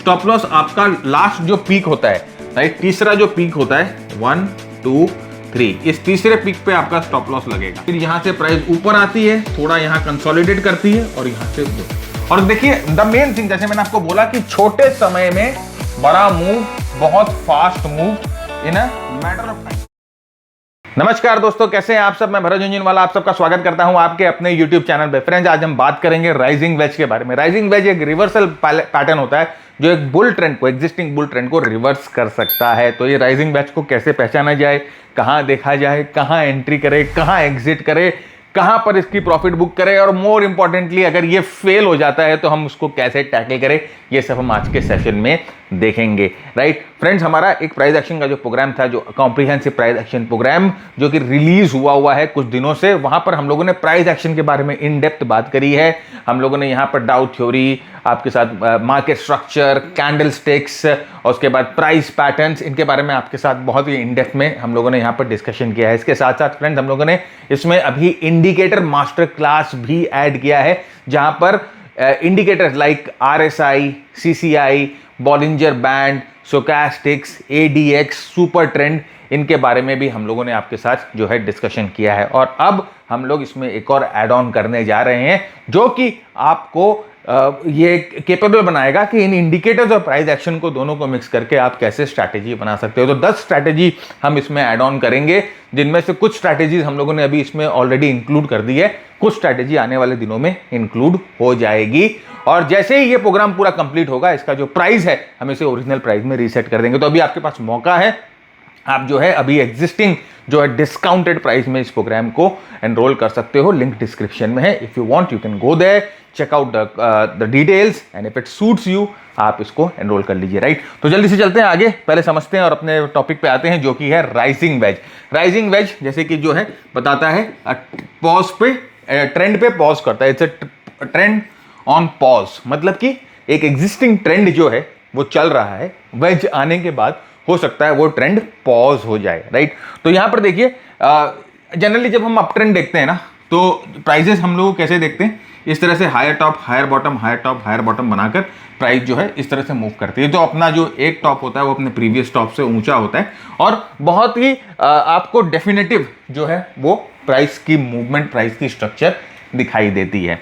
Stop loss आपका last जो peak होता है, राइट, तीसरा जो पीक होता है 1 2 3, इस तीसरे पीक पे आपका स्टॉप लॉस लगेगा। फिर यहां से प्राइस ऊपर आती है, थोड़ा यहां कंसोलिडेट करती है और यहां से और देखिए द मेन थिंग, जैसे मैंने आपको बोला कि छोटे समय में बड़ा मूव, बहुत fast move in a matter of time. नमस्कार दोस्तों, कैसे हैं आप सब? मैं भरत झुंझुनवाला आप सबका स्वागत करता हूं आपके अपने YouTube चैनल पे। फ्रेंड्स, आज हम बात करेंगे राइजिंग वेज के बारे में। राइजिंग वेज एक रिवर्सल पैटर्न होता है जो एक बुल ट्रेंड को, एग्जिस्टिंग बुल ट्रेंड को रिवर्स कर सकता है। तो ये राइजिंग वेज को कैसे पहचाना जाए, कहां देखा जाए, कहां एंट्री करे, कहां एग्जिट करे, कहां पर इसकी प्रॉफिट बुक करें, और मोर इंपॉर्टेंटली अगर ये फेल हो जाता है तो हम उसको कैसे टैकल करें, ये सब हम आज के सेशन में देखेंगे। राइट फ्रेंड्स, हमारा एक प्राइस एक्शन का जो प्रोग्राम था, जो कॉम्प्रिहेंसिव प्राइस एक्शन प्रोग्राम जो कि रिलीज हुआ है कुछ दिनों से, वहां पर हम लोगों ने प्राइस एक्शन के बारे में इन डेप्थ बात करी है। हम लोगों ने यहां पर डाउ थ्योरी, आपके साथ मार्केट स्ट्रक्चर, कैंडल स्टिक्स और उसके बाद प्राइस पैटर्न्स, इनके बारे में आपके साथ बहुत ही इन डेप्थ में हम लोगों ने यहाँ पर डिस्कशन किया है। इसके साथ साथ फ्रेंड्स, हम लोगों ने इसमें अभी इंडिकेटर मास्टर क्लास भी ऐड किया है, जहां पर indicators like RSI, CCI, Bollinger band, stochastics, ADX, super trend, इनके बारे में भी हम लोगों ने आपके साथ जो है डिस्कशन किया है। और अब हम लोग इसमें एक और एड ऑन करने जा रहे हैं जो कि आपको ये केपेबल बनाएगा कि इन इंडिकेटर्स और प्राइस एक्शन को दोनों को मिक्स करके आप कैसे स्ट्रैटेजी बना सकते हो। तो 10 स्ट्रैटेजी हम इसमें ऐड ऑन करेंगे, जिनमें से कुछ स्ट्रैटेजीज हम लोगों ने अभी इसमें ऑलरेडी इंक्लूड कर दी है, कुछ स्ट्रैटेजी आने वाले दिनों में इंक्लूड हो जाएगी। और जैसे ही ये प्रोग्राम पूरा कंप्लीट होगा, इसका जो प्राइस है हम इसे ओरिजिनल प्राइस में रीसेट कर देंगे। तो अभी आपके पास मौका है, आप जो है अभी एग्जिस्टिंग जो है डिस्काउंटेड प्राइस में इस प्रोग्राम को एनरोल कर सकते हो। लिंक डिस्क्रिप्शन में है। If you want you can go there, check out the details and if it suits you, आप इसको एनरोल कर लीजिए। राइट, तो जल्दी से चलते हैं आगे, पहले समझते हैं और अपने टॉपिक पे आते हैं जो कि है राइजिंग वेज। राइजिंग वेज जैसे कि जो है बताता है पॉज पे, ट्रेंड पे पॉज करता है। It's a trend on pause, मतलब कि एक एग्जिस्टिंग ट्रेंड जो है वो चल रहा है, वेज आने के बाद हो सकता है वो ट्रेंड पॉज हो जाए। राइट, तो यहां पर देखिए जनरली जब हम अप ट्रेंड देखते हैं ना, तो प्राइजेस हम लोग कैसे देखते हैं, इस तरह से higher top higher bottom, higher top higher bottom बनाकर प्राइस जो है इस तरह से मूव करती है। तो अपना जो एक टॉप होता है वो अपने प्रीवियस टॉप से ऊंचा होता है और बहुत ही आपको डेफिनेटिव जो है वो प्राइस की मूवमेंट, प्राइस की स्ट्रक्चर दिखाई देती है।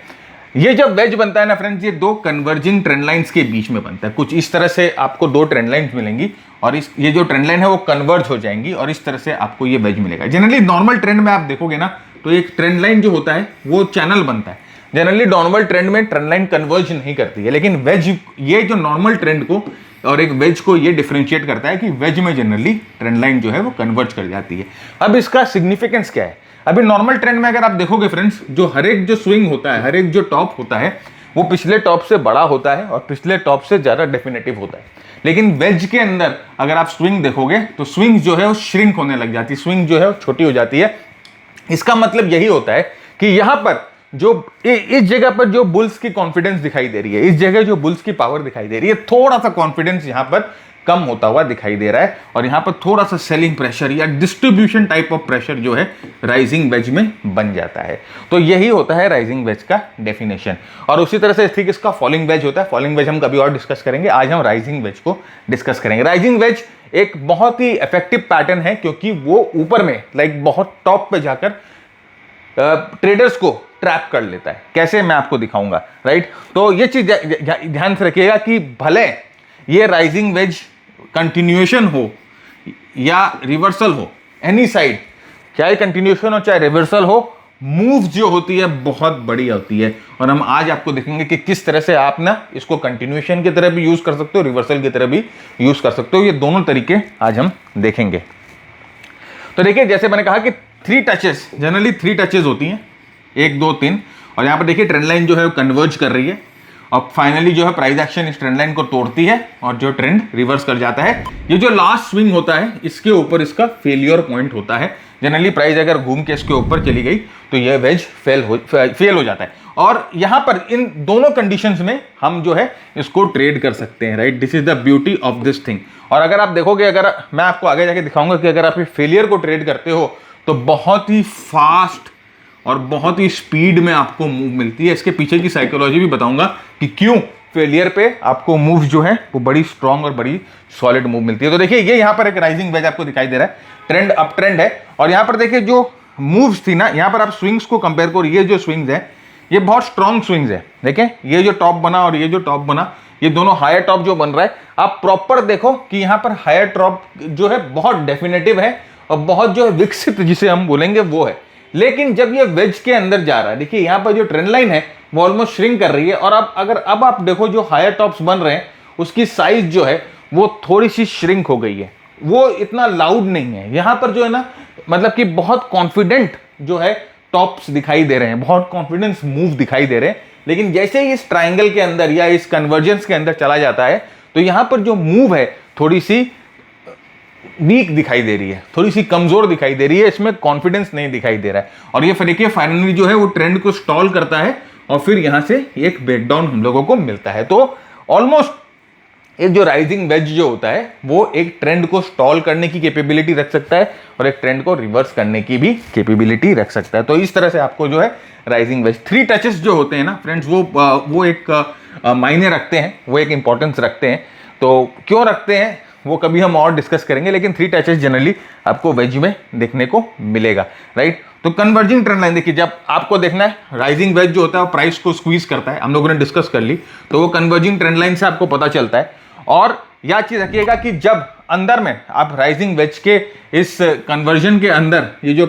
ये जब वेज बनता है ना फ्रेंड्स, ये दो कन्वर्जिंग ट्रेंड लाइंस के बीच में बनता है। कुछ इस तरह से आपको दो ट्रेंड लाइंस मिलेंगी और ये जो ट्रेंड लाइन है वो कन्वर्ज हो जाएंगी और इस तरह से आपको ये वेज मिलेगा। जनरली नॉर्मल ट्रेंड में आप देखोगे ना, तो एक ट्रेंड लाइन जो होता है वो चैनल बनता है। जनरली नॉर्मल ट्रेंड में ट्रेंड लाइन कन्वर्ज नहीं करती है, लेकिन वेज ये जो नॉर्मल ट्रेंड को और एक वेज को ये डिफरेंशिएट करता है कि वेज में जनरली ट्रेंड लाइन जो है वो कन्वर्ज कर जाती है। अब इसका सिग्निफिकेंस क्या है? अभी नॉर्मल ट्रेंड में अगर आप देखोगे फ्रेंड्स, जो हर एक जो स्विंग होता है, हर एक जो टॉप होता है वो पिछले टॉप से बड़ा होता है और पिछले टॉप से ज्यादा डेफिनेटिव होता है। लेकिन वेज के अंदर अगर आप स्विंग देखोगे तो स्विंग जो है वो श्रिंक होने लग जाती है, स्विंग जो है वो छोटी हो जाती है। इसका मतलब यही होता है कि यहां पर जो इस जगह पर जो बुल्स की कॉन्फिडेंस दिखाई दे रही है, इस जगह जो बुल्स की पावर दिखाई दे रही है, थोड़ा सा कॉन्फिडेंस यहां पर कम होता हुआ दिखाई दे रहा है और यहां पर थोड़ा सा सेलिंग प्रेशर या डिस्ट्रीब्यूशन टाइप ऑफ प्रेशर जो है राइजिंग वेज में बन जाता है। तो यही होता है राइजिंग वेज का डेफिनेशन। और उसी तरह से ठीक इसका फॉलिंग वेज होता है। फॉलिंग वेज हम कभी और डिस्कस करेंगे, आज हम राइजिंग वेज को डिस्कस करेंगे। राइजिंग वेज एक बहुत ही इफेक्टिव पैटर्न है क्योंकि वो ऊपर में लाइक बहुत टॉप पे जाकर ट्रेडर्स को ट्रैप कर लेता है। कैसे, मैं आपको दिखाऊंगा। राइट, तो ये चीज ध्यान से रखिएगा कि भले ये राइजिंग वेज कंटिन्यूएशन हो या रिवर्सल हो, एनी साइड, चाहे कंटिन्यूएशन हो चाहे रिवर्सल हो, मूव जो होती है बहुत बड़ी होती है। और हम आज आपको देखेंगे कि किस तरह से आप ना इसको कंटिन्यूएशन की तरह भी यूज कर सकते हो, रिवर्सल की तरह भी यूज कर सकते हो। ये दोनों तरीके आज हम देखेंगे। तो देखिए, जैसे मैंने कहा कि 3 टचेस, जनरली 3 टचेस होती हैं, 1 2 3, और यहां पर देखिए ट्रेंड लाइन जो है वो कन्वर्ज कर रही है और फाइनली जो है प्राइस एक्शन इस ट्रेंड लाइन को तोड़ती है और जो ट्रेंड रिवर्स कर जाता है। ये जो लास्ट स्विंग होता है इसके ऊपर इसका फेलियर पॉइंट होता है। जनरली प्राइस अगर घूम के इसके ऊपर चली गई तो ये वेज फेल हो जाता है। और यहां पर इन दोनों कंडीशंस में हम जो है इसको ट्रेड कर सकते हैं। Right, this is the beauty of this thing. और अगर आप देखोगे, अगर मैं आपको आगे जाके दिखाऊंगा कि अगर आप फेलियर को ट्रेड करते हो तो बहुत ही फास्ट और बहुत ही स्पीड में आपको मूव मिलती है। इसके पीछे की साइकोलॉजी भी बताऊंगा कि क्यों फेलियर पे आपको मूव जो है वो बड़ी स्ट्रांग और बड़ी सॉलिड मूव मिलती है। तो देखिए ये यहाँ पर एक राइजिंग वेज आपको दिखाई दे रहा है, ट्रेंड अप ट्रेंड है। और यहाँ पर देखिए जो मूव्स थी ना, यहाँ पर आप स्विंग्स को कंपेयर करो, ये जो स्विंग्स है ये बहुत स्ट्रांग स्विंग्स है। देखें ये जो टॉप बना और ये जो टॉप बना, ये दोनों हायर टॉप जो बन रहा है, आप प्रॉपर देखो कि यहाँ पर हायर टॉप जो है बहुत डेफिनेटिव है और बहुत जो है विकसित जिसे हम बोलेंगे वो है। लेकिन जब ये वेज के अंदर जा रहा है, देखिए यहाँ पर जो ट्रेंड लाइन है वो ऑलमोस्ट श्रिंक कर रही है। और अब आप देखो जो हायर टॉप्स बन रहे हैं उसकी साइज जो है वो थोड़ी सी श्रिंक हो गई है, वो इतना लाउड नहीं है। यहाँ पर जो है ना मतलब कि बहुत कॉन्फिडेंट जो है टॉप्स दिखाई दे रहे हैं, बहुत कॉन्फिडेंस मूव दिखाई दे रहे हैं। लेकिन जैसे ही इस ट्राइंगल के अंदर या इस कन्वर्जेंस के अंदर चला जाता है तो यहाँ पर जो मूव है थोड़ी सी वीक दिखाई दे रही है, थोड़ी सी कमजोर दिखाई दे रही है, इसमें कॉन्फिडेंस नहीं दिखाई दे रहा है। और ये फिर देखिए फाइनली जो है वो ट्रेंड को स्टॉल करता है और फिर यहां से एक ब्रेकडाउन हम लोगों को मिलता है। तो ऑलमोस्ट एक जो राइजिंग वेज जो होता है वो एक ट्रेंड को स्टॉल करने की कैपेबिलिटी रख सकता है और एक ट्रेंड को रिवर्स करने की भी कैपेबिलिटी रख सकता है। तो इस तरह से आपको जो है राइजिंग वेज 3 टचेस जो होते हैं ना फ्रेंड्स, वो एक मायने रखते हैं, वो एक इंपॉर्टेंस रखते हैं। तो क्यों रखते हैं वो कभी हम और डिस्कस करेंगे, लेकिन 3 टचेस जनरली आपको वेज में देखने को मिलेगा, राइट। तो कन्वर्जिंग ट्रेंड लाइन देखिए, जब आपको देखना है राइजिंग वेज जो होता है वो प्राइस को स्क्वीज करता है, हम लोगों ने डिस्कस कर ली, तो वो कन्वर्जिंग ट्रेंड लाइन से आपको पता चलता है। और यह चीज रखिएगा कि जब अंदर में आप राइजिंग वेज के इस कन्वर्जन के अंदर ये जो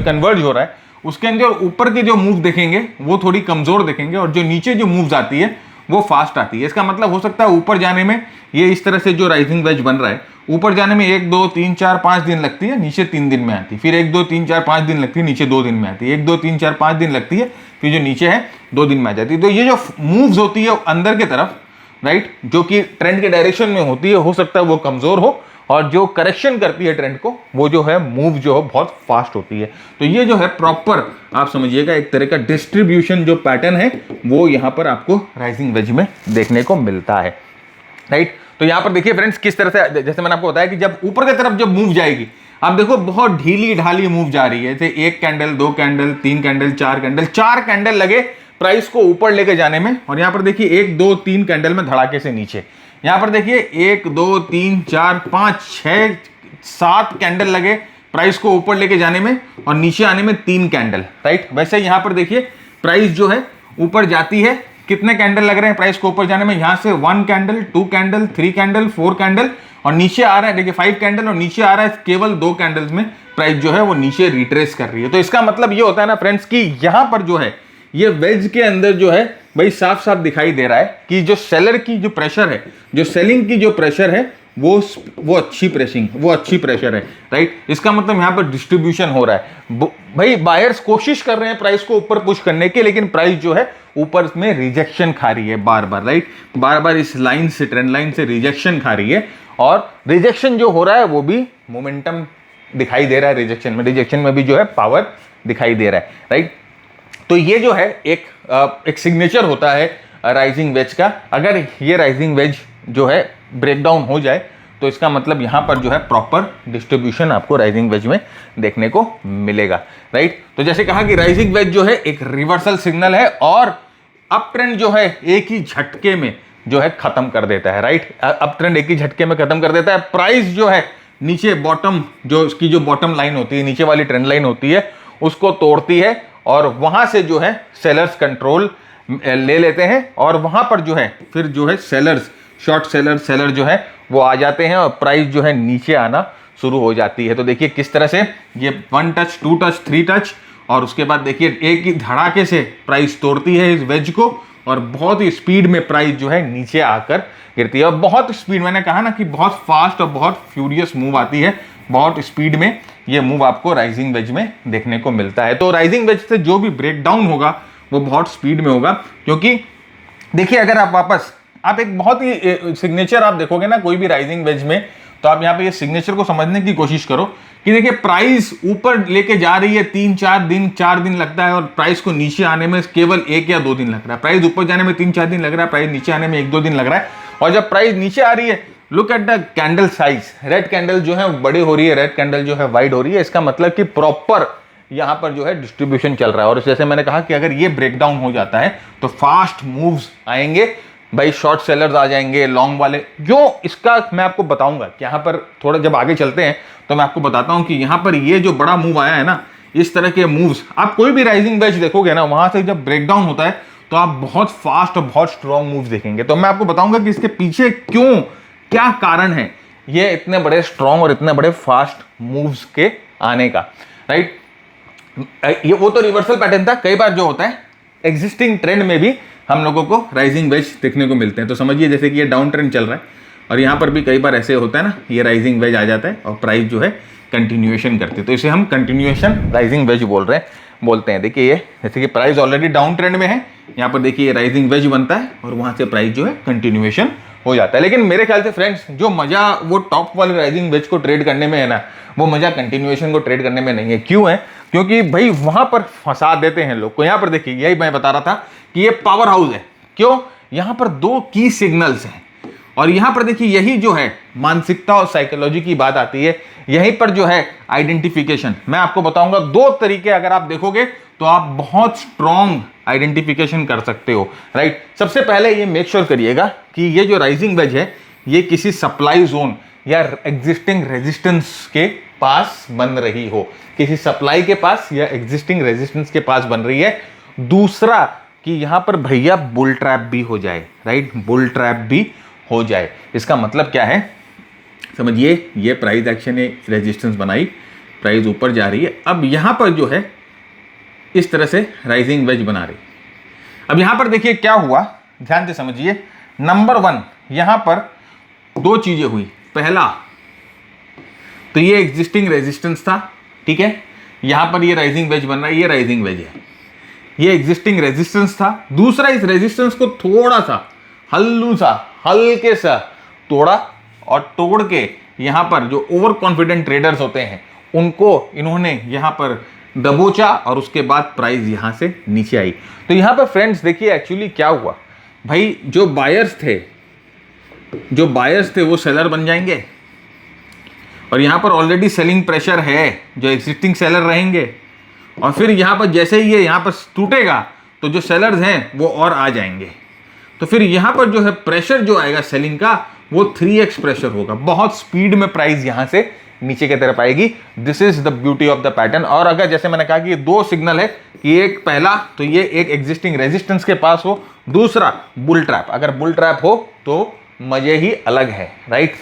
कन्वर्ज हो रहा है उसके अंदर ऊपर के जो मूव देखेंगे वो थोड़ी कमजोर देखेंगे और जो नीचे जो मूव्स आती है वो फास्ट आती है। इसका मतलब हो सकता है ऊपर जाने में ये इस तरह से जो राइजिंग वेज बन रहा है ऊपर जाने में 1 2 3 4 5 दिन लगती है, नीचे 3 दिन में आती है। फिर 1 2 3 4 5 दिन लगती है, नीचे 2 दिन में आती है। 1 2 3 4 5 दिन लगती है, फिर जो नीचे है 2 दिन में आ जाती है। तो ये जो मूव्स होती है अंदर के तरफ, राइट, जो कि ट्रेंड के डायरेक्शन में होती है, हो सकता है वो कमजोर हो और जो करेक्शन करती है ट्रेंड को वो जो है मूव जो है बहुत फास्ट होती है। तो ये जो है प्रॉपर आप समझिएगा एक तरह का डिस्ट्रीब्यूशन जो पैटर्न है वो यहाँ पर आपको राइजिंग वेज में देखने को मिलता है, राइट। तो यहाँ पर देखिए फ्रेंड्स किस तरह से, जैसे मैंने आपको बताया कि जब ऊपर की तरफ जब मूव जाएगी, आप देखो बहुत ढीली ढाली मूव जा रही है, जैसे 1 कैंडल 2 कैंडल 3 कैंडल 4 कैंडल लगे प्राइस को ऊपर लेके जाने में। और यहाँ पर देखिए 1 2 3 कैंडल में धड़ाके से नीचे, यहाँ पर देखिए 1 2 3 4 5 6 7 कैंडल लगे प्राइस को ऊपर लेके जाने में और नीचे आने में 3 कैंडल, राइट। वैसे यहाँ पर देखिए प्राइस जो है ऊपर जाती है, कितने कैंडल लग रहे हैं प्राइस को ऊपर जाने में, यहाँ से 1 कैंडल 2 कैंडल 3 कैंडल 4 कैंडल और नीचे आ रहा है देखिए 5 कैंडल और नीचे आ रहा है केवल 2 कैंडल्स में प्राइस जो है वो नीचे रिट्रेस कर रही है। तो इसका मतलब ये होता है ना फ्रेंड्स कि यहाँ पर जो है ये वेज के अंदर जो है भाई साफ साफ दिखाई दे रहा है कि जो सेलर की जो प्रेशर है, जो सेलिंग की जो प्रेशर है वो अच्छी प्रेशर है, राइट। इसका मतलब यहाँ पर डिस्ट्रीब्यूशन हो रहा है। भाई बायर्स कोशिश कर रहे हैं प्राइस को ऊपर पुश करने की, लेकिन प्राइस जो है ऊपर में रिजेक्शन खा रही है बार बार, राइट। बार बार इस लाइन से ट्रेंड लाइन से रिजेक्शन खा रही है और रिजेक्शन जो हो रहा है वो भी मोमेंटम दिखाई दे रहा है, रिजेक्शन में भी जो है पावर दिखाई दे रहा है, राइट। तो ये जो है एक सिग्नेचर होता है राइजिंग वेज का। अगर ये राइजिंग वेज जो है ब्रेकडाउन हो जाए तो इसका मतलब यहाँ पर जो है प्रॉपर डिस्ट्रीब्यूशन आपको राइजिंग वेज में देखने को मिलेगा, राइट। तो जैसे कहा कि राइजिंग वेज जो है एक रिवर्सल सिग्नल है और अप ट्रेंड जो है एक ही झटके में जो है खत्म कर देता है, राइट। अप ट्रेंड एक ही झटके में खत्म कर देता है। प्राइस जो है नीचे बॉटम जो इसकी जो बॉटम लाइन होती है, नीचे वाली ट्रेंड लाइन होती है, उसको तोड़ती है और वहां से जो है सेलर्स कंट्रोल ले लेते हैं और वहां पर जो है फिर जो है सेलर्स, शॉर्ट सेलर जो है वो आ जाते हैं और प्राइस जो है नीचे आना शुरू हो जाती है। तो देखिए किस तरह से ये 1 टच 2 टच 3 टच और उसके बाद देखिए एक ही धड़ाके से प्राइस तोड़ती है इस वेज को और बहुत ही स्पीड में प्राइस जो है नीचे आकर गिरती है। और बहुत स्पीड, मैंने कहा ना कि बहुत फास्ट और बहुत फ्यूरियस मूव आती है, बहुत स्पीड में ये मूव आपको राइजिंग वेज में देखने को मिलता है। तो राइजिंग वेज से जो भी ब्रेकडाउन होगा वो बहुत स्पीड में होगा, क्योंकि देखिए अगर आप एक बहुत ही सिग्नेचर आप देखोगे ना कोई भी राइजिंग वेज में, तो आप यहाँ पे ये सिग्नेचर को समझने की कोशिश करो कि देखिए प्राइस ऊपर लेके जा रही है 4 दिन लगता है और प्राइस को नीचे आने में केवल 1 या 2 दिन लग रहा है। प्राइस ऊपर जाने में 3-4 दिन लग रहा है, प्राइस नीचे आने में 1-2 दिन लग रहा है। और जब प्राइस नीचे आ रही है, look at the candle size, red candle जो है बड़ी हो रही है, रेड कैंडल जो है वाइड हो रही है। इसका मतलब कि प्रॉपर यहाँ पर जो है डिस्ट्रीब्यूशन चल रहा है। और जैसे मैंने कहा कि अगर ये ब्रेकडाउन हो जाता है तो फास्ट मूव्स आएंगे, भाई शॉर्ट सेलर्स आ जाएंगे, लॉन्ग वाले। क्यों, इसका मैं आपको बताऊंगा कि यहाँ पर थोड़ा जब आगे चलते हैं तो मैं आपको बताता हूँ कि यहाँ पर ये जो बड़ा मूव आया है ना, इस तरह के मूव्स आप कोई भी राइजिंग वेज देखोगे ना, वहां से जब ब्रेकडाउन होता है तो आप बहुत फास्ट और बहुत स्ट्रॉन्ग मूव्स देखेंगे। तो मैं आपको बताऊंगा कि इसके पीछे क्यों, क्या कारण है ये इतने बड़े स्ट्रॉन्ग और इतने बड़े फास्ट मूव्स के आने का, राइट। ये वो तो रिवर्सल पैटर्न था। कई बार जो होता है एग्जिस्टिंग ट्रेंड में भी हम लोगों को राइजिंग वेज देखने को मिलते हैं। तो समझिए जैसे कि ये डाउन ट्रेंड चल रहा है और यहाँ पर भी कई बार ऐसे होता है ना, ये राइजिंग वेज आ जाता है और प्राइस जो है कंटिन्यूएशन करती है, तो इसे हम कंटिन्यूएशन राइजिंग वेज बोलते हैं। देखिए ये जैसे कि प्राइस ऑलरेडी डाउन ट्रेंड में है, यहाँ पर देखिए ये राइजिंग वेज बनता है और वहाँ से प्राइस जो है कंटिन्यूएशन हो जाता है। लेकिन मेरे ख्याल से फ्रेंड्स जो मजा वो टॉप वाले राइजिंग वेज को ट्रेड करने में है ना, वो मजा कंटिन्यूएशन को ट्रेड करने में नहीं है। क्यों है? क्योंकि भाई वहां पर फंसा देते हैं लोग को। यहाँ पर देखिए यही मैं बता रहा था कि ये पावर हाउस है। क्यों? यहाँ पर दो की सिग्नल्स हैं और यहाँ पर देखिए यही जो है मानसिकता और साइकोलॉजी की बात आती है। यहीं पर जो है आइडेंटिफिकेशन, मैं आपको बताऊंगा दो तरीके अगर आप देखोगे तो आप बहुत स्ट्रॉन्ग आइडेंटिफिकेशन कर सकते हो, राइट। सबसे पहले ये मेक श्योर करिएगा कि ये जो राइजिंग वेज है ये किसी सप्लाई जोन या एग्जिस्टिंग रेजिस्टेंस के पास बन रही हो, किसी सप्लाई के पास या एग्जिस्टिंग रेजिस्टेंस के पास बन रही है। दूसरा कि यहां पर भैया बुल ट्रैप भी हो जाए, राइट, बुल ट्रैप भी हो जाए। इसका मतलब क्या है समझिए, ये प्राइस एक्शन ने रेजिस्टेंस बनाई, प्राइस ऊपर जा रही है, अब यहां पर जो है इस तरह से राइजिंग वेज बना रही। अब यहां पर देखिए क्या हुआ, ध्यान से समझिए। नंबर वन, यहां पर दो चीजें हुई। पहला तो ये एग्जिस्टिंग रेजिस्टेंस था, ठीक है, यहां पर ये राइजिंग वेज बन रहा है, ये राइजिंग वेज है, ये एग्जिस्टिंग रेजिस्टेंस था। दूसरा इस रेजिस्टेंस को थोड़ा सा हल्के सा तोड़ा और तोड़ के यहां पर जो ओवर कॉन्फिडेंट ट्रेडर्स होते हैं उनको इन्होंने यहां पर दबोचा और उसके बाद प्राइस यहां से नीचे आई। तो यहां पर फ्रेंड्स देखिए एक्चुअली क्या हुआ, भाई जो बायर्स थे वो सेलर बन जाएंगे और यहां पर ऑलरेडी सेलिंग प्रेशर है, जो एग्जिस्टिंग सेलर रहेंगे, और फिर यहां पर जैसे ही ये यहां पर टूटेगा तो जो सेलर्स हैं वो और आ जाएंगे। तो फिर यहां पर जो है प्रेशर जो आएगा सेलिंग का वो 3x प्रेशर होगा, बहुत स्पीड में प्राइस यहां से नीचे की तरफ आएगी। This is the beauty of the pattern. और अगर जैसे मैंने कहा कि ये दो सिग्नल है कि एक पहला तो ये एक एग्जिस्टिंग रेजिस्टेंस के पास हो, दूसरा बुल ट्रैप। अगर बुल ट्रैप हो तो मजे ही अलग है, राइट।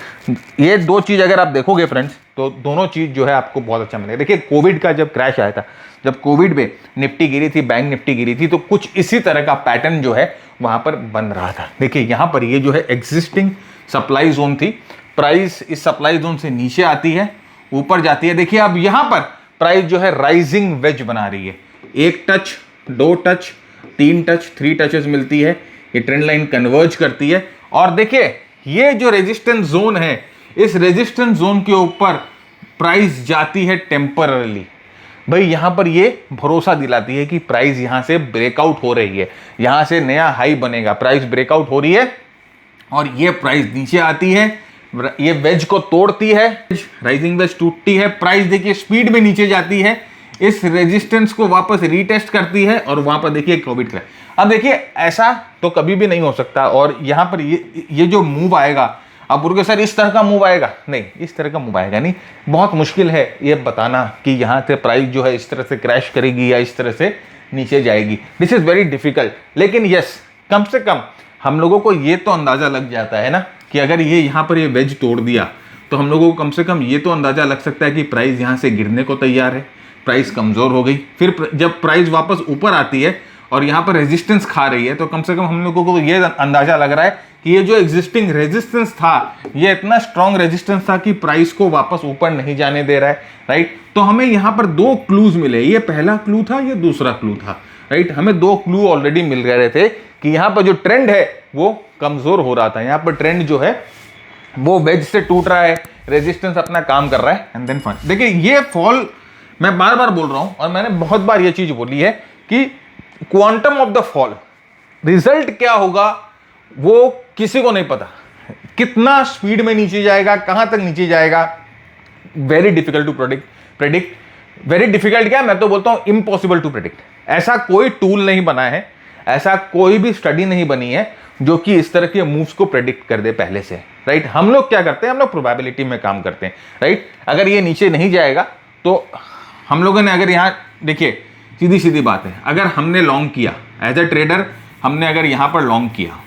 ये दो चीज अगर आप देखोगे फ्रेंड्स तो दोनों चीज जो है आपको बहुत अच्छा मिलेगा। देखिए कोविड का जब क्रैश आया था, जब कोविड में निफ्टी गिरी थी, बैंक निफ्टी गिरी थी, तो कुछ इसी तरह का पैटर्न जो है वहां पर बन रहा था। देखिए यहां पर ये जो है एग्जिस्टिंग सप्लाई जोन थी, प्राइस इस सप्लाई जोन से नीचे आती है, ऊपर जाती है। देखिए अब यहां पर प्राइस जो है राइजिंग वेज बना रही है, एक टच, दो टच, तीन टच, 3 टचेस मिलती है, ये ट्रेंड लाइन कन्वर्ज करती है। और देखिए ये जो रेजिस्टेंस जोन है, इस रेजिस्टेंस जोन के ऊपर प्राइस जाती है टेम्पररी। भाई यहां पर ये भरोसा दिलाती है कि प्राइस यहां से ब्रेकआउट हो रही है, यहां से नया हाई बनेगा, प्राइस ब्रेकआउट हो रही है और ये प्राइस नीचे आती है, ये वेज को तोड़ती है, राइजिंग वेज टूटती है, प्राइस देखिए स्पीड में नीचे जाती है, इस रेजिस्टेंस को वापस रीटेस्ट करती है और वहां पर देखिए कोविड क्रैश। अब देखिए ऐसा तो कभी भी नहीं हो सकता और यहां पर ये जो मूव आएगा, आप बोलोगे सर इस तरह का मूव आएगा, नहीं इस तरह का मूव आएगा नहीं। बहुत मुश्किल है ये बताना कि यहां से प्राइस जो है इस तरह से क्रैश करेगी या इस तरह से नीचे जाएगी, दिस इज वेरी डिफिकल्ट। लेकिन यस, कम से कम हम लोगों को ये तो अंदाजा लग जाता है ना कि अगर ये यहां पर ये वेज तोड़ दिया तो हम लोगों को कम से कम ये तो अंदाजा लग सकता है कि प्राइस यहां से गिरने को तैयार है, प्राइस कमजोर हो गई। फिर जब प्राइस वापस ऊपर आती है और यहाँ पर रेजिस्टेंस खा रही है तो कम से कम हम लोगों को ये अंदाजा लग रहा है कि ये जो एग्जिस्टिंग रेजिस्टेंस था ये इतना स्ट्रॉन्ग रेजिस्टेंस था कि प्राइस को वापस ऊपर नहीं जाने दे रहा है, राइट। तो हमें यहाँ पर दो क्लूज मिले, ये पहला क्लू था, ये दूसरा क्लू था, राइट। हमें दो क्लू ऑलरेडी मिल गए थे कि यहाँ पर जो ट्रेंड है वो कमजोर हो रहा था, यहाँ पर ट्रेंड जो है वो वेज से टूट रहा है, रेजिस्टेंस अपना काम कर रहा है एंड देन फॉल। देखिए ये फॉल मैं बार बार बोल रहा हूं और मैंने बहुत बार ये चीज बोली है कि quantum of the fall, result क्या होगा वो किसी को नहीं पता, कितना स्पीड में नीचे जाएगा, कहां तक नीचे जाएगा, very difficult to predict. Very difficult क्या, मैं तो बोलता हूं इम्पॉसिबल टू प्रेडिक्ट। ऐसा कोई टूल नहीं बना है, ऐसा कोई भी स्टडी नहीं बनी है जो कि इस तरह के मूव्स को प्रेडिक्ट कर दे पहले से, राइट। हम लोग क्या करते हैं, हम लोग प्रोबेबिलिटी में काम करते हैं, राइट। अगर ये नीचे नहीं जाएगा तो हम लोगों ने, अगर यहाँ देखिए सीधी सीधी बात है, अगर हमने लॉन्ग किया एज अ ट्रेडर, हमने अगर यहाँ पर लॉन्ग किया,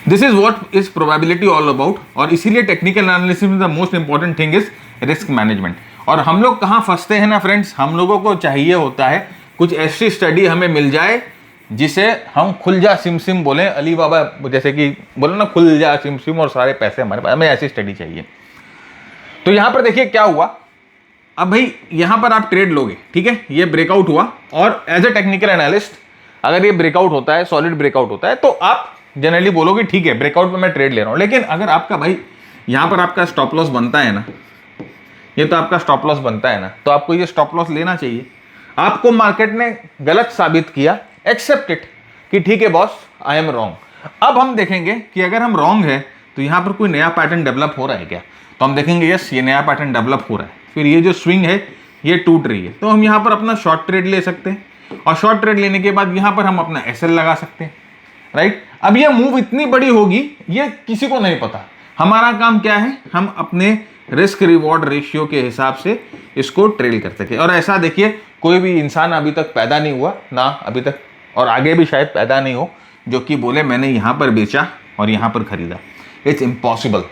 this is what is probability all about. और इसीलिए टेक्निकल एनालिसिस में the most important thing is risk management. और हम लोग कहाँ फंसते हैं ना फ्रेंड्स, हम लोगों को चाहिए होता है कुछ ऐसी स्टडी हमें मिल जाए जिसे हम खुल जा सिम सिम बोलें, अली बाबा जैसे कि बोले ना, खुल जा सिम सिम और सारे पैसे हमारे पास, हमें ऐसी स्टडी चाहिए। तो यहां पर देखिए क्या हुआ, अब भाई यहां पर आप ट्रेड लोगे, ठीक है, ये ब्रेकआउट हुआ, और एज ए टेक्निकल एनालिस्ट अगर ये ब्रेकआउट होता है, सॉलिड ब्रेकआउट होता है, तो आप जनरली बोलोगे ठीक है ब्रेकआउट में मैं ट्रेड ले रहा हूं। लेकिन अगर आपका भाई यहां पर आपका स्टॉप लॉस बनता है ना, ये तो आपका स्टॉप लॉस बनता है ना, तो आपको ये स्टॉप लॉस लेना चाहिए। आपको मार्केट ने गलत साबित किया, एक्सेप्ट इट कि ठीक है बॉस, आई एम रॉन्ग। अब हम देखेंगे कि अगर हम रॉन्ग है तो यहां पर कोई नया पैटर्न डेवलप हो रहा है क्या, तो हम देखेंगे यस ये नया पैटर्न डेवलप हो रहा है, फिर ये जो स्विंग है ये टूट रही है, तो हम यहां पर अपना शॉर्ट ट्रेड ले सकते हैं, और शॉर्ट ट्रेड लेने के बाद यहां पर हम अपना एसएल लगा सकते हैं, राइट। अब ये मूव इतनी बड़ी होगी ये किसी को नहीं पता, हमारा काम क्या है, हम अपने रिस्क रिवॉर्ड रेशियो के हिसाब से इसको ट्रेड कर सके। और ऐसा देखिए कोई भी इंसान अभी तक पैदा नहीं हुआ ना, अभी तक और आगे भी शायद पैदा नहीं हो, जो कि बोले मैंने यहां पर बेचा और यहां पर खरीदा। It's impossible,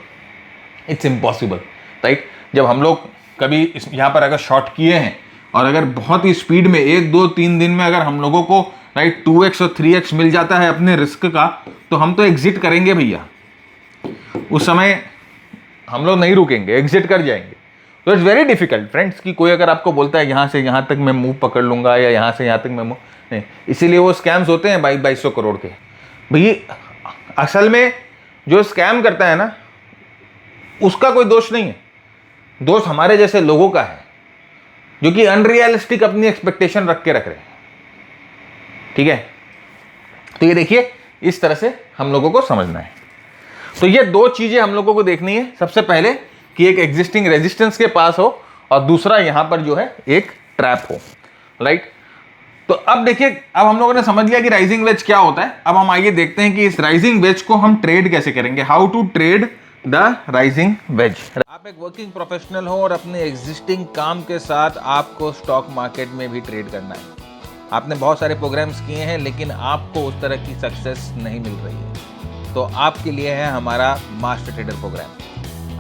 it's impossible, right. जब हम लोग कभी यहां पर अगर शॉर्ट किए हैं और अगर बहुत ही स्पीड में 1 2 3 दिन में अगर हम लोगों को राइट 2x और 3x मिल जाता है अपने रिस्क का, तो हम तो एग्जिट करेंगे भैया, उस समय हम लोग नहीं रुकेंगे, एग्जिट कर जाएंगे। तो इट्स वेरी डिफिकल्ट फ्रेंड्स कि कोई अगर आपको बोलता है यहाँ से यहाँ तक मैं मूव पकड़ लूंगा या यहाँ से यहाँ तक मैं मूव नहीं, इसीलिए वो स्कैम्स होते हैं 2200 करोड़ के। भैया असल में जो स्कैम करता है ना उसका कोई दोष नहीं है, दोष हमारे जैसे लोगों का है जो कि अनरियलिस्टिक अपनी एक्सपेक्टेशन रख के रख रहे हैं, ठीक है। तो ये देखिए इस तरह से हम लोगों को समझना है। तो ये दो चीजें हम लोगों को देखनी है, सबसे पहले कि एक एग्जिस्टिंग रेजिस्टेंस के पास हो और दूसरा यहां पर जो है एक ट्रैप हो, राइट। तो अब देखिए, अब हम लोगों ने समझ लिया कि राइजिंग वेज क्या होता है। अब हम आइए देखते हैं कि इस राइजिंग वेज को हम ट्रेड कैसे करेंगे, how to trade the rising wedge. आप एक वर्किंग प्रोफेशनल हो और अपने एग्जिस्टिंग काम के साथ आपको स्टॉक मार्केट में भी ट्रेड करना है। आपने बहुत सारे प्रोग्राम्स किए हैं लेकिन आपको उस तरह की सक्सेस नहीं मिल रही है, तो आपके लिए है हमारा मास्टर ट्रेडर प्रोग्राम।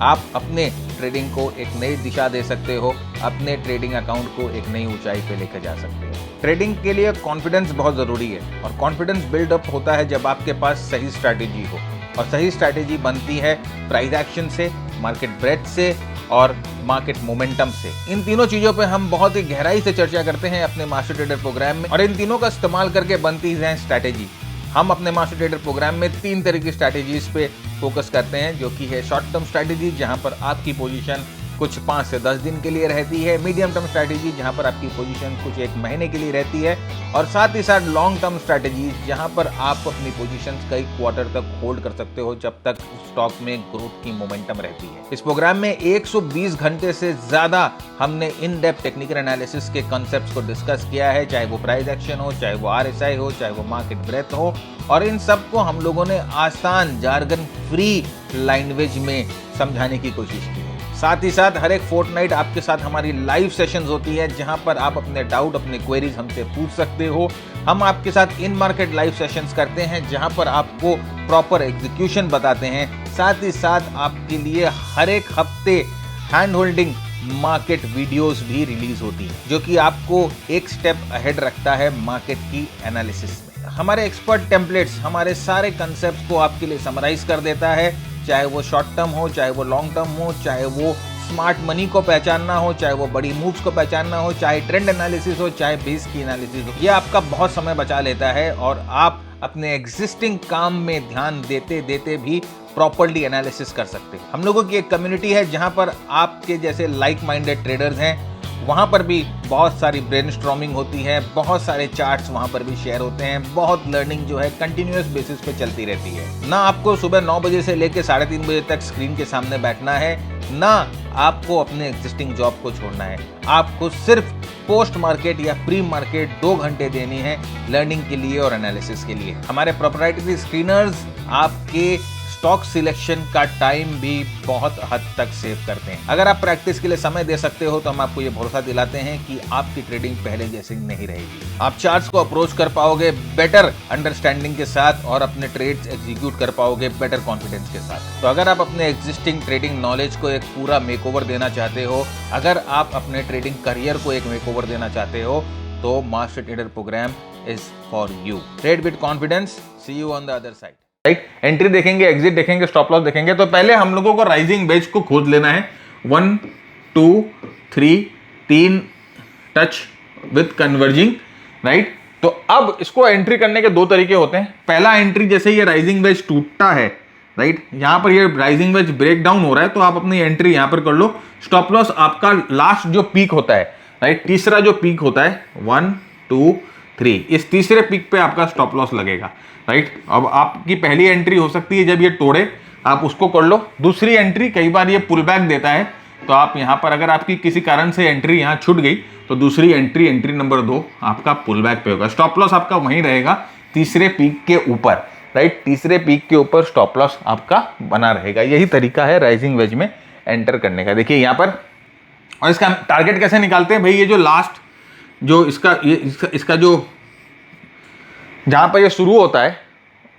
आप अपने ट्रेडिंग को एक नई दिशा दे सकते हो, अपने ट्रेडिंग अकाउंट को एक नई ऊंचाई पे लेकर जा सकते हो। ट्रेडिंग के लिए कॉन्फिडेंस बहुत ज़रूरी है, और कॉन्फिडेंस बिल्डअप होता है जब आपके पास सही स्ट्रैटेजी हो, और सही स्ट्रैटेजी बनती है प्राइस एक्शन से, मार्केट ब्रेथ से और मार्केट मोमेंटम से। इन तीनों चीज़ों पे हम बहुत ही गहराई से चर्चा करते हैं अपने मास्टर ट्रेडर प्रोग्राम में, और इन तीनों का इस्तेमाल करके बनती है स्ट्रैटेजी। हम अपने मास्टर ट्रेडर प्रोग्राम में 3 तरह की स्ट्रैटेजीज पे फोकस करते हैं, जो कि है शॉर्ट टर्म स्ट्रैटेजी जहां पर आपकी पोजीशन कुछ 5 से 10 दिन के लिए रहती है, मीडियम टर्म स्ट्रैटेजी जहां पर आपकी पोजीशन कुछ 1 महीने के लिए रहती है, और साथ ही साथ लॉन्ग टर्म स्ट्रैटेजी जहां पर आप अपनी पोजीशन कई क्वार्टर तक होल्ड कर सकते हो जब तक स्टॉक में ग्रोथ की मोमेंटम रहती है। इस प्रोग्राम में 120 घंटे से ज्यादा हमने इन डेप्थ टेक्निकल एनालिसिस के कॉन्सेप्ट्स को डिस्कस किया है, चाहे वो प्राइस एक्शन हो, चाहे वो RSI हो, चाहे वो मार्केट ब्रेथ हो, और इन सब को हम लोगों ने आसान जार्गन फ्री लैंग्वेज में समझाने की कोशिश की है। साथ ही साथ हर एक फोर्टनाइट आपके साथ हमारी लाइव सेशंस होती है जहां पर आप अपने डाउट, अपने क्वेरीज हमसे पूछ सकते हो। हम आपके साथ इन मार्केट लाइव सेशंस करते हैं जहां पर आपको प्रॉपर एग्जीक्यूशन बताते हैं। साथ ही साथ आपके लिए हर एक हफ्ते हैंड होल्डिंग मार्केट वीडियोस भी रिलीज होती है, जो कि आपको एक स्टेप अहेड रखता है मार्केट की एनालिसिस में। हमारे एक्सपर्ट टेम्पलेट्स हमारे सारे कंसेप्ट को आपके लिए समराइज कर देता है, चाहे वो शॉर्ट टर्म हो, चाहे वो लॉन्ग टर्म हो, चाहे वो स्मार्ट मनी को पहचानना हो, चाहे वो बड़ी मूव्स को पहचानना हो, चाहे ट्रेंड एनालिसिस हो, चाहे बेस की एनालिसिस हो। ये आपका बहुत समय बचा लेता है और आप अपने एग्जिस्टिंग काम में ध्यान देते देते भी प्रॉपर्ली एनालिसिस कर सकते हैं। हम लोगों की एक कम्युनिटी है जहां पर आपके जैसे लाइक माइंडेड ट्रेडर्स हैं, वहाँ पर भी बहुत सारी ब्रेनस्टॉर्मिंग होती है, बहुत सारे चार्ट्स वहाँ पर भी शेयर होते हैं, बहुत लर्निंग जो है कंटिन्यूअस बेसिस पे चलती रहती है। ना आपको सुबह 9 बजे से लेकर 3:30 बजे तक स्क्रीन के सामने बैठना है, ना आपको अपने एग्जिस्टिंग जॉब को छोड़ना है। आपको सिर्फ पोस्ट मार्केट या प्री मार्केट 2 घंटे देनी है लर्निंग के लिए और एनालिसिस के लिए। हमारे प्रोप्राइटरी स्क्रीनर्स आपके स्टॉक सिलेक्शन का टाइम भी बहुत हद तक सेव करते हैं। अगर आप प्रैक्टिस के लिए समय दे सकते हो तो हम आपको ये भरोसा दिलाते हैं कि आपकी ट्रेडिंग पहले जैसी नहीं रहेगी। आप चार्ट्स को अप्रोच कर पाओगे बेटर अंडरस्टैंडिंग के साथ और अपने ट्रेड्स एग्जीक्यूट कर पाओगे बेटर कॉन्फिडेंस के साथ। तो अगर आप अपने एग्जिस्टिंग ट्रेडिंग नॉलेज को एक पूरा मेकओवर देना चाहते हो, अगर आप अपने ट्रेडिंग करियर को एक मेकओवर देना चाहते हो, तो master trader program is for you. Trade with confidence, see you on the other side. Right, entry देखेंगे, एग्जिट देखेंगे, स्टॉप लॉस देखेंगे। तो पहले हम लोगों को राइजिंग वेज को खोज लेना है। 1 2 3 3 टच विथ कन्वर्जिंग। राइट, तो अब इसको एंट्री करने के 2 तरीके होते हैं। पहला एंट्री, जैसे ये राइजिंग वेज टूटता है, राइट, यहां पर ये राइजिंग वेज ब्रेक डाउन हो रहा है, तो आप अपनी एंट्री यहां पर कर लो। स्टॉप लॉस आपका लास्ट जो पीक होता है, राइट, तीसरा जो पीक होता है 1 2 3, इस तीसरे पीक पे आपका स्टॉप लॉस लगेगा। राइट, अब आपकी पहली एंट्री हो सकती है जब ये तोड़े, आप उसको कर लो। दूसरी एंट्री, कई बार ये पुल बैक देता है, तो आप यहाँ पर अगर आपकी किसी कारण से एंट्री यहाँ छूट गई तो दूसरी एंट्री नंबर 2 आपका पुल बैक पे होगा। स्टॉप लॉस आपका वहीं रहेगा तीसरे पीक के ऊपर। राइट, तीसरे पीक के ऊपर स्टॉप लॉस आपका बना रहेगा। यही तरीका है राइजिंग वेज में एंटर करने का। देखिए यहाँ पर, और इसका टारगेट कैसे निकालते हैं भाई, ये जो लास्ट जो इसका जो जहां पर ये शुरू होता है,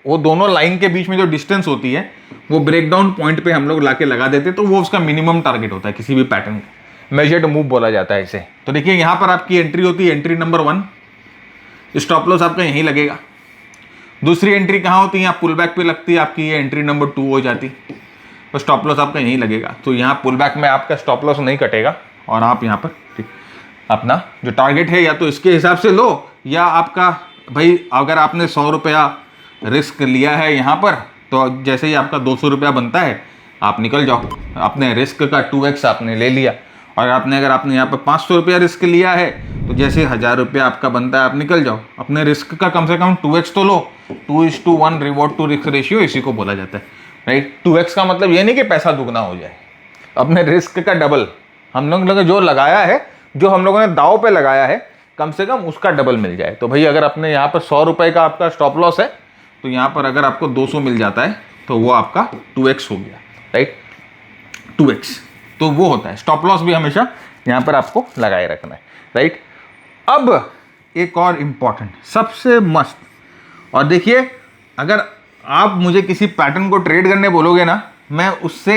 वो दोनों लाइन के बीच में जो डिस्टेंस होती है वो ब्रेकडाउन पॉइंट पे हम लोग लाके लगा देते हैं, तो वो उसका मिनिमम टारगेट होता है किसी भी पैटर्न का। मेजर्ड मूव बोला जाता है इसे। तो देखिए यहां पर आपकी एंट्री होती है, एंट्री नंबर 1, स्टॉप लॉस आपका यहीं लगेगा। दूसरी एंट्री कहां होती है, पुल बैक पे लगती है आपकी, ये एंट्री नंबर 2 हो जाती, तो स्टॉप लॉस आपका यहीं लगेगा। तो यहाँ पुल बैक में आपका स्टॉप लॉस नहीं कटेगा और आप यहाँ पर ठीक अपना जो टारगेट है या तो इसके हिसाब से लो, या आपका भाई अगर आपने 100 रुपया रिस्क लिया है यहाँ पर, तो जैसे ही आपका 200 रुपया बनता है आप निकल जाओ। अपने रिस्क का 2x आपने ले लिया। और अगर आपने यहाँ पर 500 रुपया रिस्क लिया है, तो जैसे 1000 रुपया आपका बनता है आप निकल जाओ। अपने रिस्क का कम से कम 2x तो लो। 2:1 रिवॉर्ड टू रिस्क रेशियो इसी को बोला जाता है। राइट, 2x का मतलब ये नहीं कि पैसा दुगना हो जाए, अपने रिस्क का डबल हम लोग जो लगाया है, जो हम लोगों ने दाव पे लगाया है, कम से कम उसका डबल मिल जाए। तो भाई अगर अपने यहाँ पर 100 रुपए का आपका स्टॉप लॉस है, तो यहाँ पर अगर आपको 200 मिल जाता है तो वो आपका 2x हो गया। राइट, 2x तो वो होता है। स्टॉप लॉस भी हमेशा यहाँ पर आपको लगाए रखना है। राइट, अब एक और इम्पॉर्टेंट, सबसे मस्त, और देखिए अगर आप मुझे किसी पैटर्न को ट्रेड करने बोलोगे ना, मैं उससे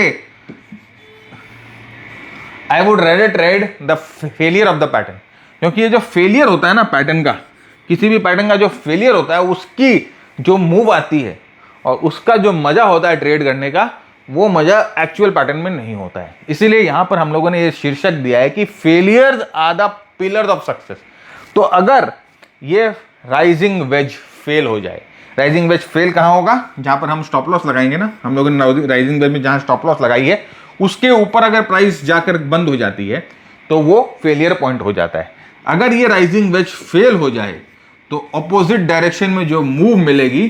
I would rather trade the failure of the pattern. क्योंकि ये जो फेलियर होता है ना पैटर्न का, किसी भी पैटर्न का जो फेलियर होता है, उसकी जो मूव आती है और उसका जो मजा होता है ट्रेड करने का, वो मजा एक्चुअल पैटर्न में नहीं होता है। इसीलिए यहां पर हम लोगों ने ये शीर्षक दिया है कि failures are the pillars of success. तो अगर ये राइजिंग वेज फेल हो जाए, राइजिंग वेज फेल कहां होगा, जहां पर हम स्टॉप लॉस लगाएंगे ना, हम लोगों ने राइजिंग वेज में जहां स्टॉप लॉस लगाई है उसके ऊपर अगर प्राइस जाकर बंद हो जाती है तो वो फेलियर पॉइंट हो जाता है। अगर ये राइजिंग वेज फेल हो जाए तो अपोजिट डायरेक्शन में जो मूव मिलेगी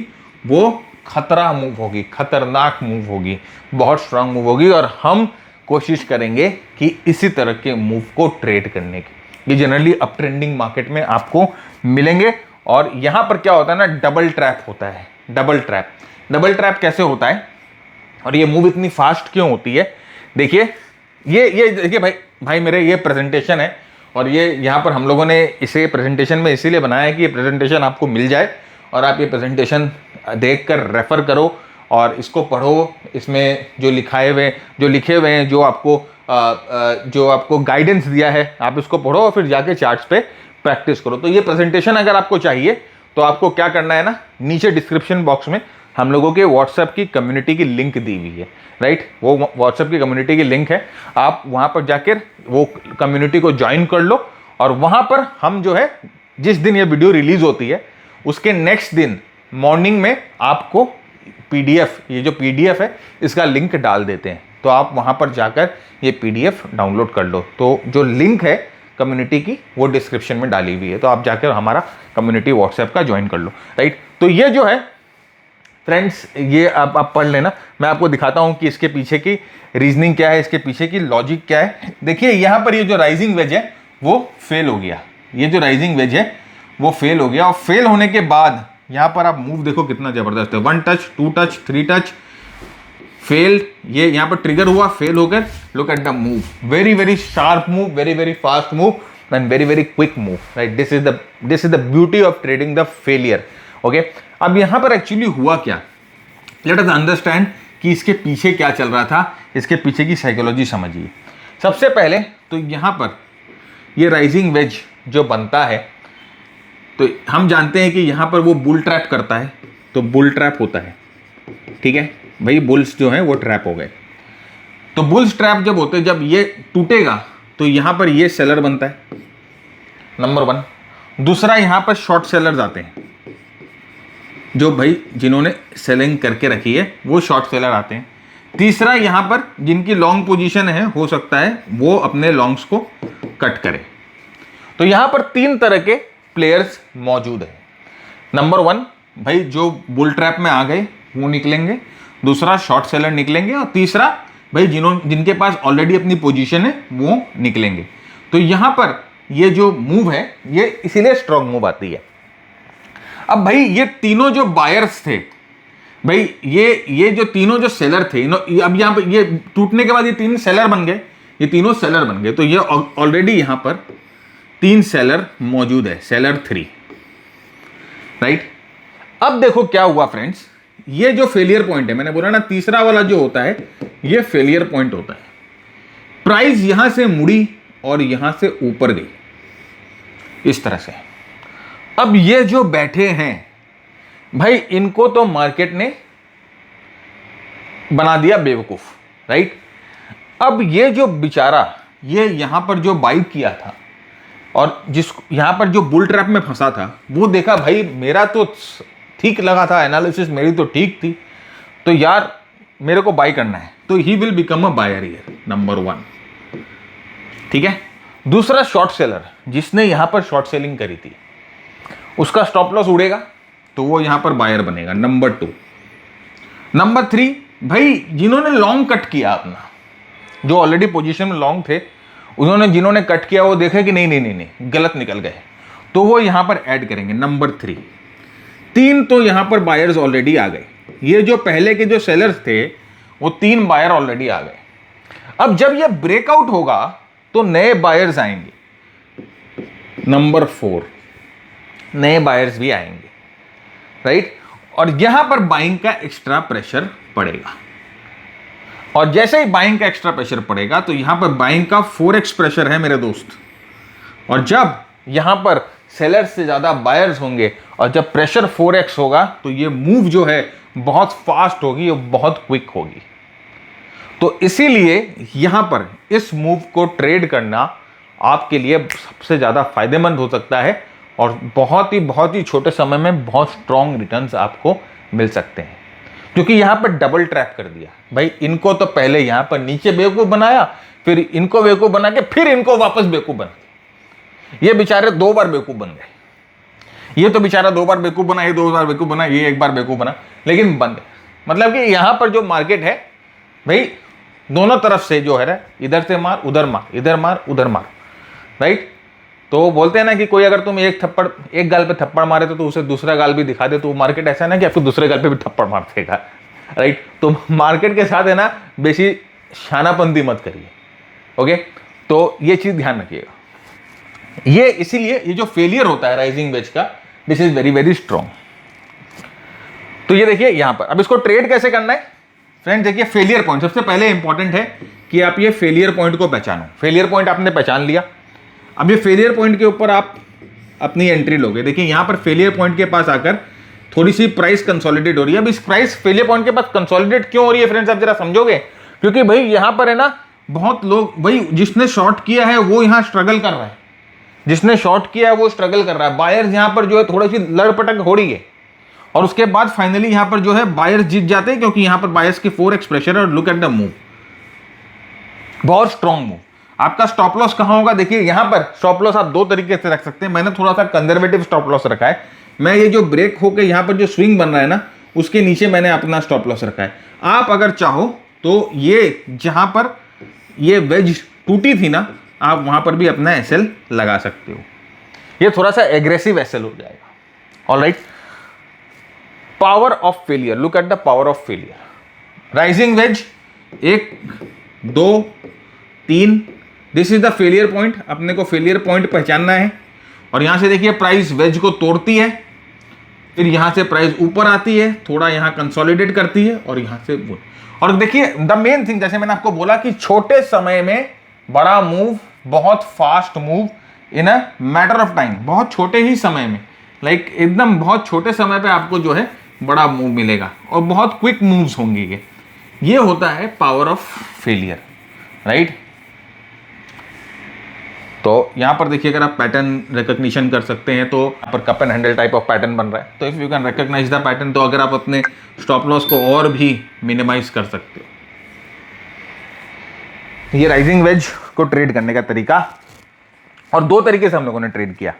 वो खतरा मूव होगी, खतरनाक मूव होगी, बहुत स्ट्रांग मूव होगी, और हम कोशिश करेंगे कि इसी तरह के मूव को ट्रेड करने की। ये जनरली अप ट्रेंडिंग मार्केट में आपको मिलेंगे। और यहां पर क्या होता है ना, डबल ट्रैप होता है। डबल ट्रैप कैसे होता है और ये मूव इतनी फास्ट क्यों होती है? देखिए ये देखिए भाई मेरे ये प्रेजेंटेशन है, और ये यहाँ पर हम लोगों ने इसे प्रेजेंटेशन में इसीलिए बनाया है कि ये प्रेजेंटेशन आपको मिल जाए और आप ये प्रेजेंटेशन देखकर रेफर करो और इसको पढ़ो। इसमें जो लिखे हुए हैं, जो आपको गाइडेंस दिया है, आप इसको पढ़ो और फिर जाके चार्ट्स पे प्रैक्टिस करो। तो ये प्रेजेंटेशन अगर आपको चाहिए तो आपको क्या करना है ना, नीचे डिस्क्रिप्शन बॉक्स में हम लोगों के व्हाट्सएप की कम्युनिटी की लिंक दी हुई है। राइट, वो व्हाट्सएप की कम्युनिटी की लिंक है, आप वहां पर जाकर वो कम्युनिटी को ज्वाइन कर लो। और वहां पर हम जो है, जिस दिन ये वीडियो रिलीज होती है उसके नेक्स्ट दिन मॉर्निंग में आपको पीडीएफ, ये जो पीडीएफ है इसका लिंक डाल देते हैं, तो आप वहां पर जाकर ये पीडीएफ डाउनलोड कर लो। तो जो लिंक है कम्युनिटी की वो डिस्क्रिप्शन में डाली हुई है, तो आप जाकर हमारा कम्युनिटी व्हाट्सएप का ज्वाइन कर लो, राइट। तो ये जो है फ्रेंड्स, ये आप पढ़ लेना। मैं आपको दिखाता हूं कि इसके पीछे की रीजनिंग क्या है, इसके पीछे की लॉजिक क्या है। देखिए यहां पर ये जो राइजिंग वेज है वो फेल हो गया, ये जो राइजिंग वेज है वो फेल हो गया, और फेल होने के बाद यहां पर आप मूव देखो कितना जबरदस्त है, 1 टच, 2 टच, 3 टच, फेल्ड, ये यहां पर ट्रिगर हुआ, फेल होकर, look at the move, very very sharp move, very very fast move and very very quick move, right. This is the beauty of trading the failure, okay. अब यहां पर actually हुआ क्या, लेट अस अंडरस्टैंड कि इसके पीछे क्या चल रहा था, इसके पीछे की साइकोलॉजी समझिए। सबसे पहले तो यहां पर ये राइजिंग वेज जो बनता है, तो हम जानते हैं कि यहां पर वो बुल ट्रैप करता है, तो बुल ट्रैप होता है, ठीक है भाई, बुल्स जो है वो ट्रैप हो गए। तो बुल्स ट्रैप जब होते हैं, जब ये टूटेगा तो यहां पर ये सेलर बनता है, नंबर 1। दूसरा यहां पर शॉर्ट सेलर्स आते हैं, जो भाई जिन्होंने सेलिंग करके रखी है वो शॉर्ट सेलर आते हैं। तीसरा यहां पर जिनकी लॉन्ग पोजीशन है, हो सकता है वो अपने लॉन्ग्स को कट करे। तो यहां पर 3 तरह के प्लेयर्स मौजूद है। नंबर 1 भाई जो बुल ट्रैप में आ गए वो निकलेंगे, दूसरा शॉर्ट सेलर निकलेंगे, और तीसरा भाई जिनके पास ऑलरेडी अपनी पोजीशन है वो निकलेंगे। तो यहां पर ये जो मूव है ये इसीलिए स्ट्रॉन्ग मूव आती है। अब भाई ये तीनों जो बायर्स थे, भाई ये जो तीनों जो सेलर थे, अब यहां पर ये टूटने के बाद ये 3 सेलर बन गए, ये तीनों सेलर बन गए। तो ये ऑलरेडी यहां पर 3 सेलर मौजूद है, सेलर 3, राइट। अब देखो क्या हुआ फ्रेंड्स, ये जो फेलियर पॉइंट है, मैंने बोला ना तीसरा वाला जो होता है ये फेलियर पॉइंट होता है। प्राइस यहां से मुड़ी और यहां से ऊपर गई इस तरह से। अब ये जो बैठे हैं भाई, इनको तो मार्केट ने बना दिया बेवकूफ, राइट। अब ये जो बेचारा ये यहां पर जो बाई किया था और जिस यहां पर जो बुल ट्रैप में फंसा था, वो देखा भाई मेरा तो ठीक लगा था, एनालिसिस मेरी तो ठीक थी, तो यार मेरे को बाई करना है, तो he will become a buyer here, number 1, ठीक है। दूसरा शॉर्ट सेलर जिसने यहां पर शॉर्ट सेलिंग करी थी, उसका स्टॉप लॉस उड़ेगा तो वो यहां पर बायर बनेगा, नंबर 2। नंबर 3 भाई जिन्होंने लॉन्ग कट किया अपना, जो ऑलरेडी पोजीशन में लॉन्ग थे, जिन्होंने कट किया वो देखे कि नहीं गलत निकल गए, तो वो यहां पर ऐड करेंगे, नंबर 3। 3 तो यहां पर बायर्स ऑलरेडी आ गए, ये जो पहले के जो सेलर्स थे वो 3 बायर ऑलरेडी आ गए। अब जब ये ब्रेकआउट होगा तो नए बायर्स आएंगे, नंबर 4, नए बायर्स भी आएंगे, राइट। और यहां पर बाइंग का एक्स्ट्रा प्रेशर पड़ेगा, और जैसे ही बाइंग का एक्स्ट्रा प्रेशर पड़ेगा तो यहां पर बाइंग का 4x प्रेशर है मेरे दोस्त, और जब यहां पर सेलर्स से ज्यादा बायर्स होंगे और जब प्रेशर 4x होगा तो ये मूव जो है बहुत फास्ट होगी और बहुत क्विक होगी। तो इसीलिए यहां पर इस मूव को ट्रेड करना आपके लिए सबसे ज्यादा फायदेमंद हो सकता है, और बहुत ही छोटे समय में बहुत स्ट्रॉन्ग रिटर्न्स आपको मिल सकते हैं, क्योंकि यहां पर डबल ट्रैप कर दिया भाई। इनको तो पहले यहां पर नीचे बेवकूफ बनाया, फिर इनको बेवकूफ बना के फिर इनको वापस बेवकूफ बना, ये बेचारे 2 बार बेवकूफ बन गए। ये तो बेचारा 2 बार बेवकूफ बना, ये 2 बार बेवकूफ बना, ये 1 बार बेवकूफ बना, लेकिन बन गए। मतलब कि यहां पर जो मार्केट है भाई, दोनों तरफ से जो है इधर से मार उधर मार, इधर मार उधर मार, राइट। तो बोलते हैं ना कि कोई अगर तुम एक गाल पे थप्पड़ मारे तो उसे दूसरा गाल भी दिखा दे, तो मार्केट ऐसा है ना कि आपको दूसरे गाल पे भी थप्पड़ मार देगा, राइट। तो मार्केट के साथ है ना बेसी शानापंती मत करिए, ओके। तो ये चीज ध्यान रखिएगा। ये इसीलिए ये जो फेलियर होता है राइजिंग वेज का, this is very very strong. तो ये देखिए यहां पर, अब इसको ट्रेड कैसे करना है फ्रेंड्स, देखिए फेलियर पॉइंट सबसे पहले इंपॉर्टेंट है कि आप ये फेलियर पॉइंट को पहचानो। फेलियर पॉइंट आपने पहचान लिया, अब ये फेलियर पॉइंट के ऊपर आप अपनी एंट्री लोगे। देखिए यहां पर फेलियर पॉइंट के पास आकर थोड़ी सी प्राइस कंसोलिडेट हो रही है। अब इस प्राइस फेलियर पॉइंट के पास कंसोलिडेट क्यों हो रही है फ्रेंड्स, आप जरा समझोगे, क्योंकि भाई यहां पर है ना बहुत लोग, भाई जिसने शॉर्ट किया है वो यहां स्ट्रगल कर रहा है, जिसने शॉर्ट किया है वो स्ट्रगल कर रहा है। बायर्स यहां पर जो है थोड़ी सी लड़पटक हो रही है, और उसके बाद फाइनली यहां पर जो है बायर्स जीत जाते हैं, क्योंकि यहां पर बायर्स की 4x प्रेशर है। और लुक एट द मूव, बहुत स्ट्रॉन्ग मूव। आपका स्टॉप लॉस कहां होगा? देखिए यहां पर स्टॉप लॉस आप दो तरीके से रख सकते हैं। मैंने थोड़ा सा कंजर्वेटिव स्टॉप लॉस रखा है। मैं ये जो ब्रेक होकर यहां पर जो स्विंग बन रहा है ना, उसके नीचे मैंने अपना स्टॉप लॉस रखा है। आप अगर चाहो तो ये जहां पर ये वेज टूटी थी ना, आप वहां पर भी अपना एसएल लगा सकते हो। ये थोड़ा सा एग्रेसिव एसएल हो जाएगा। Alright, power of failure, look at the power of failure. Rising veg 1 2 3, this is the failure point. अपने को फेलियर पॉइंट पहचानना है। और यहां से देखिए प्राइस वेज को तोड़ती है, फिर यहां से प्राइस ऊपर आती है, थोड़ा यहां कंसोलिडेट करती है और यहां से और देखिए द मेन थिंग, जैसे मैंने आपको बोला कि छोटे समय में बड़ा मूव, बहुत fast move in a matter of time, बहुत छोटे ही समय में, लाइक एकदम बहुत छोटे समय पे आपको जो है बड़ा मूव मिलेगा और बहुत क्विक मूव्स होंगे। ये होता है पावर ऑफ फेलियर, राइट। तो यहां पर देखिए अगर आप पैटर्न रिकॉग्निशन कर सकते हैं तो यहाँ पर cup and handle type of pattern बन रहा है। तो if you can recognize the pattern, तो अगर आप अपने स्टॉप लॉस को और भी मिनिमाइज कर सकते हो। ये राइजिंग वेज को ट्रेड करने का तरीका, और दो तरीके से हम लोगों ने ट्रेड किया।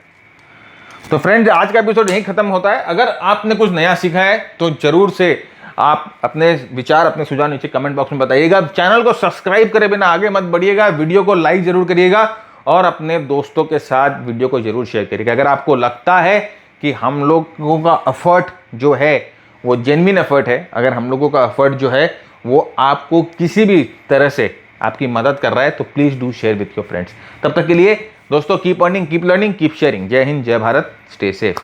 तो फ्रेंड्स, आज का एपिसोड यहीं खत्म होता है। अगर आपने कुछ नया सीखा है तो जरूर से आप अपने विचार, अपने सुझाव नीचे कमेंट बॉक्स में बताइएगा। चैनल को सब्सक्राइब करे बिना आगे मत बढ़िएगा। वीडियो को लाइक जरूर करिएगा और अपने दोस्तों के साथ वीडियो को जरूर शेयर करिएगा। अगर आपको लगता है कि हम लोगों का एफर्ट जो है वो जेन्युइन एफर्ट है, अगर हम लोगों का एफर्ट जो है वो आपको किसी भी तरह से आपकी मदद कर रहा है, तो please do share with your friends. तब तक के लिए दोस्तों, keep earning, keep learning, keep sharing. जय हिंद, जय भारत, स्टे सेफ।